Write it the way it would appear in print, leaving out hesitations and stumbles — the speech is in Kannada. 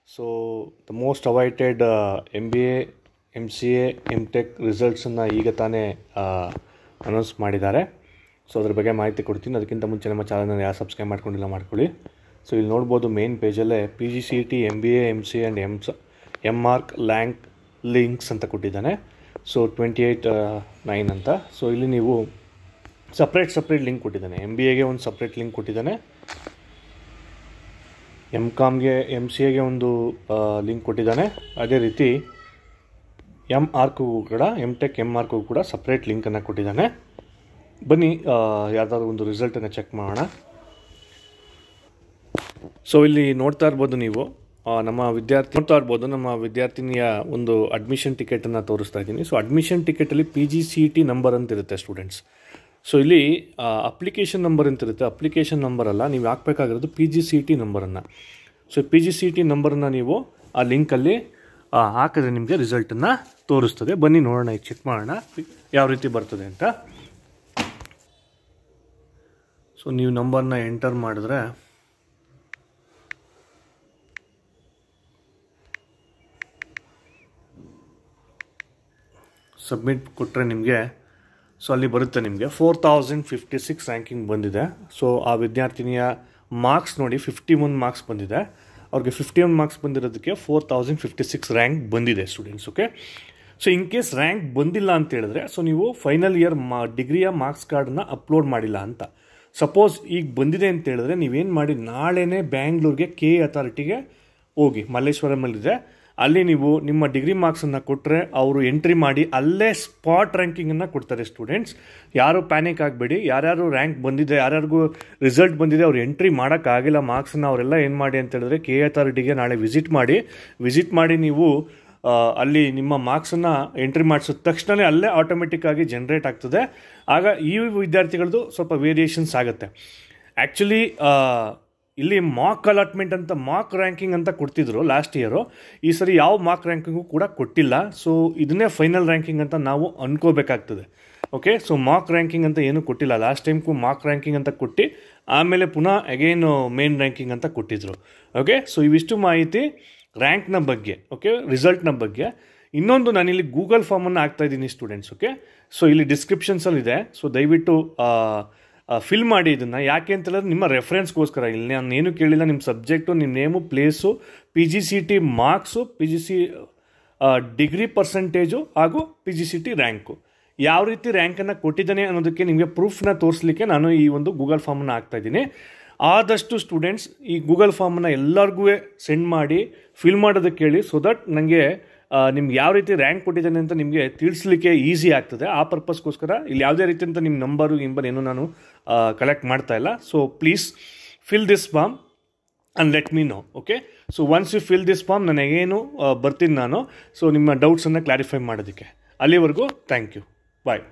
So the most awaited MBA MCA MTech ರಿಸಲ್ಟ್ಸನ್ನು ಈಗ ತಾನೇ ಅನೌನ್ಸ್ ಮಾಡಿದ್ದಾರೆ. ಸೊ ಅದ್ರ ಬಗ್ಗೆ ಮಾಹಿತಿ ಕೊಡ್ತೀನಿ. ಅದಕ್ಕಿಂತ ಮುಂಚೆ ನಮ್ಮ ಚಾನಲ್ನ ಯಾರು ಸಬ್ಸ್ಕ್ರೈಬ್ ಮಾಡ್ಕೊಂಡಿಲ್ಲ ಮಾಡ್ಕೊಳ್ಳಿ. ಸೊ ಇಲ್ಲಿ ನೋಡ್ಬೋದು ಮೇನ್ ಪೇಜಲ್ಲೇ PGCET MBA MCA and MArch links ಅಂತ ಕೊಟ್ಟಿದ್ದಾನೆ. ಸೊ 28/9 ಅಂತ. ಸೊ ಇಲ್ಲಿ ನೀವು ಸಪ್ರೇಟ್ ಲಿಂಕ್ ಕೊಟ್ಟಿದ್ದಾನೆ. MBAಗೆ ಒಂದು ಸಪ್ರೇಟ್ ಲಿಂಕ್ ಕೊಟ್ಟಿದ್ದಾನೆ, MCOMಗೆ MCAಗೆ ಒಂದು ಲಿಂಕ್ ಕೊಟ್ಟಿದ್ದಾನೆ. ಅದೇ ರೀತಿ MArchಗೂ ಕೂಡ MTech MArchಗೂ ಕೂಡ ಸಪ್ರೇಟ್ ಲಿಂಕನ್ನು ಕೊಟ್ಟಿದ್ದಾನೆ. ಬನ್ನಿ ಯಾವುದಾದ್ರು ಒಂದು ರಿಸಲ್ಟನ್ನು ಚೆಕ್ ಮಾಡೋಣ. ಸೊ ಇಲ್ಲಿ ನೋಡ್ತಾ ಇರ್ಬೋದು ನೀವು ನಮ್ಮ ವಿದ್ಯಾರ್ಥಿನಿಯ ಒಂದು ಅಡ್ಮಿಷನ್ ಟಿಕೆಟನ್ನು ತೋರಿಸ್ತಾ ಇದ್ದೀನಿ. ಸೊ ಅಡ್ಮಿಷನ್ ಟಿಕೆಟಲ್ಲಿ PGCET ನಂಬರ್ ಅಂತ ಇರುತ್ತೆ ಸ್ಟೂಡೆಂಟ್ಸ್. ಸೊ ಇಲ್ಲಿ ಅಪ್ಲಿಕೇಶನ್ ನಂಬರ್ ಅಂತಿರುತ್ತೆ. ಅಪ್ಲಿಕೇಶನ್ ನಂಬರ್ ಅಲ್ಲ, ನೀವು ಹಾಕಬೇಕಾಗಿರೋದು PGCET ನಂಬರನ್ನು. ಸೊ PGCET ನಂಬರನ್ನು ನೀವು ಆ ಲಿಂಕಲ್ಲಿ ಹಾಕಿದ್ರೆ ನಿಮಗೆ ರಿಸಲ್ಟನ್ನು ತೋರಿಸ್ತದೆ. ಬನ್ನಿ ನೋಡೋಣ, ಈಗ ಚೆಕ್ ಮಾಡೋಣ ಯಾವ ರೀತಿ ಬರ್ತದೆ ಅಂತ. ಸೊ ನೀವು ನಂಬರ್ನ ಎಂಟರ್ ಮಾಡಿದ್ರೆ ಸಬ್ಮಿಟ್ ಕೊಟ್ಟರೆ ನಿಮಗೆ ಸೊ ಅಲ್ಲಿ ಬರುತ್ತೆ ನಿಮಗೆ 4056 ರ್ಯಾಂಕಿಂಗ್ ಬಂದಿದೆ. ಸೊ ಆ ವಿದ್ಯಾರ್ಥಿನಿಯ ಮಾರ್ಕ್ಸ್ ನೋಡಿ 51 ಮಾರ್ಕ್ಸ್ ಬಂದಿದೆ. ಅವ್ರಿಗೆ 51 ಮಾರ್ಕ್ಸ್ ಬಂದಿರೋದಕ್ಕೆ 4056 ರ್ಯಾಂಕ್ ಬಂದಿದೆ students. Okay, so in case rank ಬಂದಿಲ್ಲ ಅಂತ ಹೇಳಿದ್ರೆ ಸೊ ನೀವು ಫೈನಲ್ ಇಯರ್ ಡಿಗ್ರಿಯ ಮಾರ್ಕ್ಸ್ ಕಾರ್ಡನ್ನ ಅಪ್ಲೋಡ್ ಮಾಡಿಲ್ಲ ಅಂತ. ಸಪೋಸ್ ಈಗ ಬಂದಿದೆ ಅಂತ ಹೇಳಿದ್ರೆ ನೀವೇನು ಮಾಡಿ, ನಾಳೆನೇ ಬ್ಯಾಂಗ್ಳೂರಿಗೆ KE ಅಥಾರಿಟಿಗೆ ಹೋಗಿ, ಮಲ್ಲೇಶ್ವರಮಲ್ಲಿದೆ, ಅಲ್ಲಿ ನೀವು ನಿಮ್ಮ ಡಿಗ್ರಿ ಮಾರ್ಕ್ಸನ್ನು ಕೊಟ್ಟರೆ ಅವರು ಎಂಟ್ರಿ ಮಾಡಿ ಅಲ್ಲೇ ಸ್ಪಾಟ್ ರ್ಯಾಂಕಿಂಗನ್ನು ಕೊಡ್ತಾರೆ ಸ್ಟೂಡೆಂಟ್ಸ್. ಯಾರು ಪ್ಯಾನಿಕ್ ಆಗಬೇಡಿ. ಯಾರ್ಯಾರು ರ್ಯಾಂಕ್ ಬಂದಿದೆ, ಯಾರ್ಯಾರಿಗೂ ರಿಸಲ್ಟ್ ಬಂದಿದೆ, ಅವ್ರು ಎಂಟ್ರಿ ಮಾಡೋಕ್ಕಾಗಿಲ್ಲ ಮಾರ್ಕ್ಸನ್ನು, ಅವರೆಲ್ಲ ಏನು ಮಾಡಿ ಅಂತ ಹೇಳಿದ್ರೆ KE ಅಥಾರಿಟಿಗೆ ನಾಳೆ ವಿಸಿಟ್ ಮಾಡಿ ನೀವು ಅಲ್ಲಿ ನಿಮ್ಮ ಮಾರ್ಕ್ಸನ್ನು ಎಂಟ್ರಿ ಮಾಡಿಸಿದ ತಕ್ಷಣವೇ ಅಲ್ಲೇ ಆಟೋಮೆಟಿಕ್ಕಾಗಿ ಜನ್ರೇಟ್ ಆಗ್ತದೆ. ಆಗ ಈ ವಿದ್ಯಾರ್ಥಿಗಳದ್ದು ಸ್ವಲ್ಪ ವೇರಿಯೇಷನ್ಸ್ ಆಗುತ್ತೆ. ಆ್ಯಕ್ಚುಲಿ ಇಲ್ಲಿ ಮಾರ್ಕ್ ಅಲಾಟ್ಮೆಂಟ್ ಅಂತ ಮಾರ್ಕ್ ರ್ಯಾಂಕಿಂಗ್ ಅಂತ ಕೊಡ್ತಿದ್ರು ಲಾಸ್ಟ್ ಇಯರು. ಈ ಸರಿ ಯಾವ ಮಾರ್ಕ್ ರ್ಯಾಂಕಿಂಗು ಕೂಡ ಕೊಟ್ಟಿಲ್ಲ. ಸೊ ಇದನ್ನೇ ಫೈನಲ್ ರ್ಯಾಂಕಿಂಗ್ ಅಂತ ನಾವು ಅನ್ಕೋಬೇಕಾಗ್ತದೆ. ಓಕೆ, ಸೊ ಮಾರ್ಕ್ ರ್ಯಾಂಕಿಂಗ್ ಅಂತ ಏನೂ ಕೊಟ್ಟಿಲ್ಲ. ಲಾಸ್ಟ್ ಟೈಮ್ಗೂ ಮಾರ್ಕ್ ರ್ಯಾಂಕಿಂಗ್ ಅಂತ ಕೊಟ್ಟು ಆಮೇಲೆ ಪುನಃ ಅಗೇನು ಮೇನ್ ರ್ಯಾಂಕಿಂಗ್ ಅಂತ ಕೊಟ್ಟಿದ್ರು. ಓಕೆ, ಸೊ ಇವಿಷ್ಟು ಮಾಹಿತಿ ರ್ಯಾಂಕ್ನ ಬಗ್ಗೆ. ಓಕೆ, ರಿಸಲ್ಟ್ನ ಬಗ್ಗೆ. ಇನ್ನೊಂದು ನಾನಿಲ್ಲಿ ಗೂಗಲ್ ಫಾರ್ಮನ್ನು ಹಾಕ್ತಾ ಇದ್ದೀನಿ ಸ್ಟೂಡೆಂಟ್ಸ್. ಓಕೆ, ಸೊ ಇಲ್ಲಿ ಡಿಸ್ಕ್ರಿಪ್ಷನ್ಸಲ್ಲಿದೆ. ಸೊ ದಯವಿಟ್ಟು ಫಿಲ್ ಮಾಡಿ ಇದನ್ನು. ಯಾಕೆ ಅಂತ ಹೇಳಿದ್ರೆ ನಿಮ್ಮ ರೆಫರೆನ್ಸ್ಗೋಸ್ಕರ. ಇಲ್ಲಿ ನಾನು ಏನು ಕೇಳಿಲ್ಲ, ನಿಮ್ಮ ಸಬ್ಜೆಕ್ಟು, ನಿಮ್ಮ name, place, PGCET marks, degree percentage ಹಾಗೂ PGCET ರ್ಯಾಂಕು, ಯಾವ ರೀತಿ ರ್ಯಾಂಕನ್ನು ಕೊಟ್ಟಿದ್ದಾನೆ ಅನ್ನೋದಕ್ಕೆ ನಿಮಗೆ ಪ್ರೂಫ್ನ ತೋರಿಸಲಿಕ್ಕೆ ನಾನು ಈ ಒಂದು ಗೂಗಲ್ ಫಾರ್ಮನ್ನು ಹಾಕ್ತಾಯಿದ್ದೀನಿ. ಆದಷ್ಟು ಸ್ಟೂಡೆಂಟ್ಸ್ ಈ ಗೂಗಲ್ ಫಾರ್ಮನ್ನು ಎಲ್ಲರಿಗೂ ಸೆಂಡ್ ಮಾಡಿ ಫಿಲ್ ಮಾಡೋದಕ್ಕೆ ಹೇಳಿ. ಸೊ ದಟ್ ನನಗೆ ನಿಮ್ಗೆ ಯಾವ ರೀತಿ ರ್ಯಾಂಕ್ ಕೊಟ್ಟಿದ್ದಾನೆ ಅಂತ ನಿಮಗೆ ತಿಳಿಸ್ಲಿಕ್ಕೆ ಈಸಿ ಆಗ್ತದೆ. ಆ ಪರ್ಪಸ್ಗೋಸ್ಕರ ಇಲ್ಲಿ ಯಾವುದೇ ರೀತಿ ಅಂತ ನಿಮ್ಮ ನಂಬರು ಏನೂ ನಾನು ಕಲೆಕ್ಟ್ ಮಾಡ್ತಾ ಇಲ್ಲ. So please fill this form and let me know. Okay, so once you fill this form ನನಗೇನು ಬರ್ತೀನಿ ನಾನು. ಸೊ ನಿಮ್ಮ ಡೌಟ್ಸನ್ನು ಕ್ಲಾರಿಫೈ ಮಾಡೋದಕ್ಕೆ. ಅಲ್ಲಿವರೆಗೂ ಥ್ಯಾಂಕ್ ಯು, ಬಾಯ್.